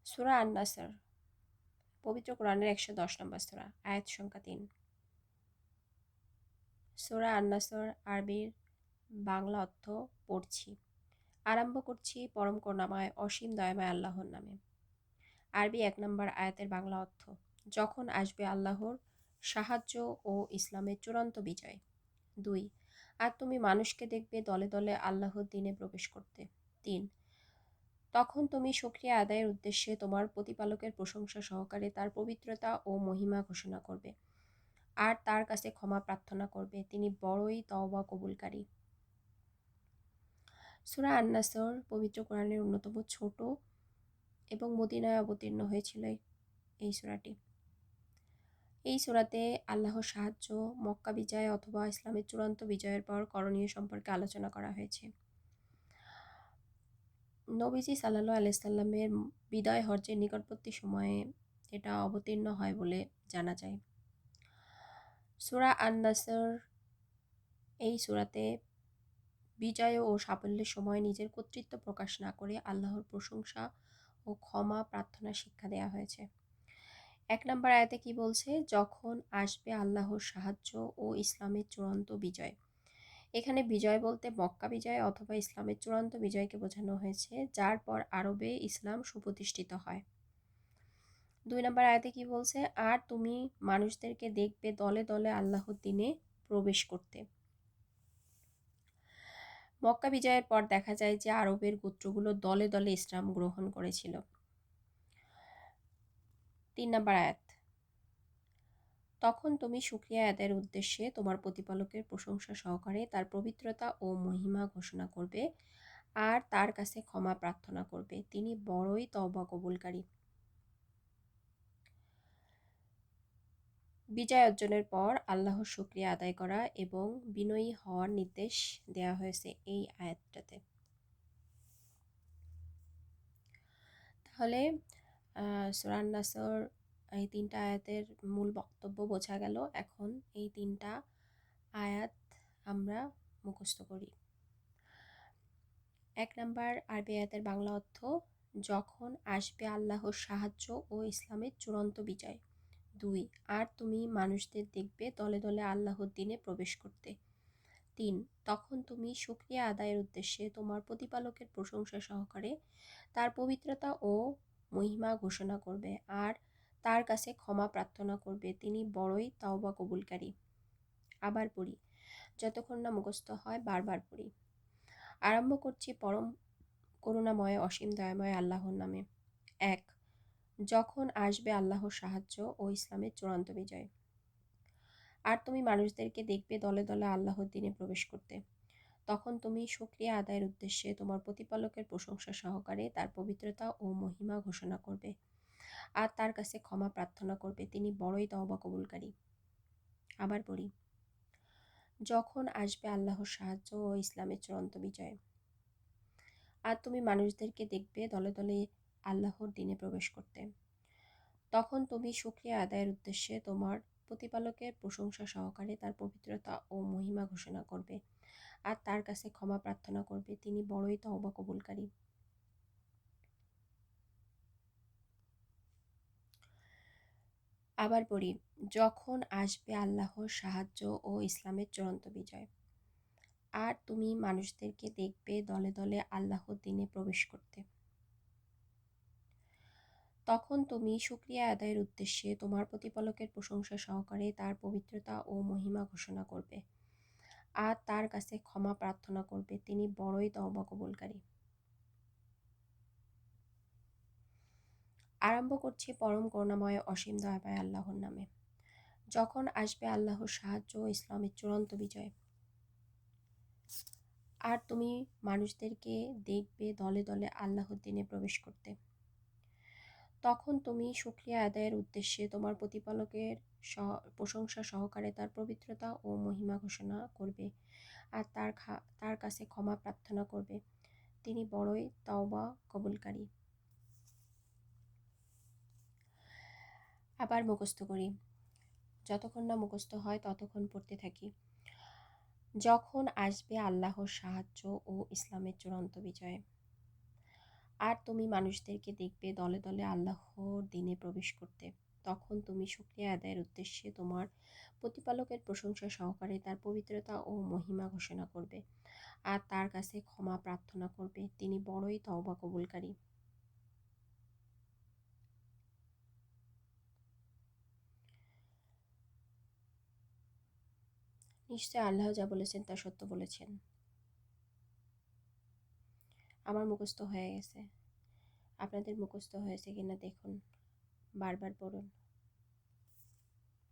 সূরা আন-নাসর পবিত্র কোরআনের ১১০ নম্বর সূরা, আয়াত সংখ্যা ৩। সূরা আন-নাসর আরবির বাংলা অর্থ পড়ছি। আরম্ভ করছি পরম করুণাময় অসীম দয়াময় আল্লাহর নামে। আরবি ১ নম্বর আয়াতের বাংলা অর্থ, যখন আসবে আল্লাহর সাহায্য ও ইসলামের চূড়ান্ত বিজয়। ২, আর তুমি মানুষকে দেখবে দলে দলে আল্লাহর দ্বীনে প্রবেশ করতে। ৩, তখন তুমি শুকরিয়া আদায়ের উদ্দেশ্যে তোমার প্রতিপালকের প্রশংসা সহকারে তার পবিত্রতা ও মহিমা ঘোষণা করবে আর তার কাছে ক্ষমা প্রার্থনা করবে, তিনি বড়ই তওবা কবুলকারী। সূরা আন-নাসর পবিত্র কোরআনের অন্যতম ছোট এবং মদিনায় অবতীর্ণ হয়েছিল এই সূরাটি। এই সূরাতে আল্লাহর সাহায্য, মক্কা বিজয় অথবা ইসলামের চূড়ান্ত বিজয়ের পর করণীয় সম্পর্কে আলোচনা করা হয়েছে। নবীজি সাল্লাল্লাহু আলাইহি সাল্লামের বিদায় হজ্জের নিকটবর্তী সময়ে এটা অবতীর্ণ হয় বলে জানা যায়। সূরা আন-নাসর এই সূরাতে বিজয় ও সাফল্যের সময় নিজের কর্তৃত্ব প্রকাশ না করে আল্লাহর প্রশংসা ও ক্ষমা প্রার্থনার শিক্ষা দেওয়া হয়েছে। ১ নম্বর আয়াতে কি বলছে? যখন আসবে আল্লাহর সাহায্য ও ইসলামের চূড়ান্ত বিজয়। এখানে বিজয় বলতে মক্কা বিজয় অথবা ইসলামের চূড়ান্ত বিজয়কে বোঝানো হয়েছে, যার পর আরবে ইসলাম সুপ্রতিষ্ঠিত হয়। ২ নম্বর আয়াতে কি বলছে? আর তুমি মানুষদেরকে দেখবে দলে দলে আল্লাহর দ্বীনে প্রবেশ করতে। মক্কা বিজয়ের পর দেখা যায় যে আরবের গোত্রগুলো দলে দলে ইসলাম গ্রহণ করেছিল। ৩ নম্বর আয়াত, তখন তুমি শুকরিয়া আদায়ের উদ্দেশ্যে তোমার প্রতিপালকের প্রশংসা সহকারে তার পবিত্রতা ও মহিমা ঘোষণা করবে আর তার কাছে ক্ষমা প্রার্থনা করবে, তিনি বড়ই তওবা কবুলকারী। বিজয় অর্জনের পর আল্লাহর শুকরিয়া আদায় করা এবং বিনয়ী হওয়ার নির্দেশ দেওয়া হয়েছে এই আয়াতটাতে। তাহলে সূরা আন-নাসর এই ৩টা আয়াতের মূল বক্তব্য বোঝা গেল। এখন এই ৩টা আয়াত আমরা মুখস্থ করি। ১ নাম্বার আরবি আয়াতের বাংলা অর্থ, যখন আসবে আল্লাহর সাহায্য ও ইসলামের চূড়ান্ত বিজয়। ২, আর তুমি মানুষদের দেখবে দলে দলে আল্লাহর দ্বীনে প্রবেশ করতে। ৩, তখন তুমি শুকরিয়া আদায়ের উদ্দেশ্যে তোমার প্রতিপালকের প্রশংসা সহকারে তার পবিত্রতা ও মহিমা ঘোষণা করবে আর তার কাছে ক্ষমা প্রার্থনা করবে, তিনি বড়ই তাওবা কবুলকারী। আবার পড়ি, যতক্ষণ না মুখস্থ হয় বারবার পড়ি। আরম্ভ করছি পরম করুণাময় অসীম দয়াময় আল্লাহর নামে। ১, যখন আসবে আল্লাহর সাহায্য ও ইসলামের চূড়ান্ত বিজয়। আর তুমি মানুষদেরকে দেখবে দলে দলে আল্লাহর দ্বীনে প্রবেশ করতে। তখন তুমি শুকরিয়া আদায়ের উদ্দেশ্যে তোমার প্রতিপালকের প্রশংসা সহকারে তার পবিত্রতা ও মহিমা ঘোষণা করবে আর তার কাছে ক্ষমা প্রার্থনা করবে, তিনি বড়ই তওবা কবুলকারী। আবার পড়ি, যখন আসবে আল্লাহর সাহায্য ও ইসলামের চূড়ান্ত বিজয়। আর তুমি মানুষদেরকে দেখবে দলে দলে আল্লাহর দ্বীনে প্রবেশ করতে। তখন তুমি শুকরিয়া আদায়ের উদ্দেশ্যে তোমার প্রতিপালকের প্রশংসা সহকারে তার পবিত্রতা ও মহিমা ঘোষণা করবে আর তার কাছে ক্ষমা প্রার্থনা করবে, তিনি বড়ই তওবা কবুলকারী। আবার পড়ি, যখন আসবে আল্লাহর সাহায্য ও ইসলামের চূড়ান্ত বিজয়। আর তুমি মানুষদেরকে দেখবে দলে দলে আল্লাহর দ্বীনে প্রবেশ করতে। তখন তুমি শুকরিয়া আদায়ের উদ্দেশ্যে তোমার প্রতিপালকের প্রশংসা সহকারে তার পবিত্রতা ও মহিমা ঘোষণা করবে আর তার কাছে ক্ষমা প্রার্থনা করবে, তিনি বড়ই তওবা কবুলকারী। আরম্ভ করছি পরম করুণাময় অসীম দয়াময় আল্লাহর নামে। যখন আসবে আল্লাহর সাহায্য ও ইসলামের চূড়ান্ত বিজয়। আর তুমি মানুষদেরকে দেখবে দলে দলে আল্লাহর দ্বীনে প্রবেশ করতে। তখন তুমি শুকরিয়া আদায়ের উদ্দেশ্যে তোমার প্রতিপালকের প্রশংসা সহকারে তার পবিত্রতা ও মহিমা ঘোষণা করবে আর তার কাছে ক্ষমা প্রার্থনা করবে, তিনি বড়ই তওবা কবুলকারী। আবার মুখস্থ করি, যতক্ষণ না মুখস্থ হয় ততক্ষণ পড়তে থাকি। যখন আসবে আল্লাহর সাহায্য ও ইসলামের চূড়ান্ত বিজয়। আর তুমি মানুষদেরকে দেখবে দলে দলে আল্লাহর দিনে প্রবেশ করতে। তখন তুমি শুকরিয়া আদায়ের উদ্দেশ্যে তোমার প্রতিপালকের প্রশংসা সহকারে তার পবিত্রতা ও মহিমা ঘোষণা করবে আর তার কাছে ক্ষমা প্রার্থনা করবে। তিনি বড়ই তওবা কবুলকারী। নিশ্চয় আল্লাহ যা বলেছেন তা সত্য বলেছেন। আমার মুখস্থ হয়ে গেছে। আপনাদের মুখস্থ হয়েছে কিনা দেখুন, বারবার পড়ুন।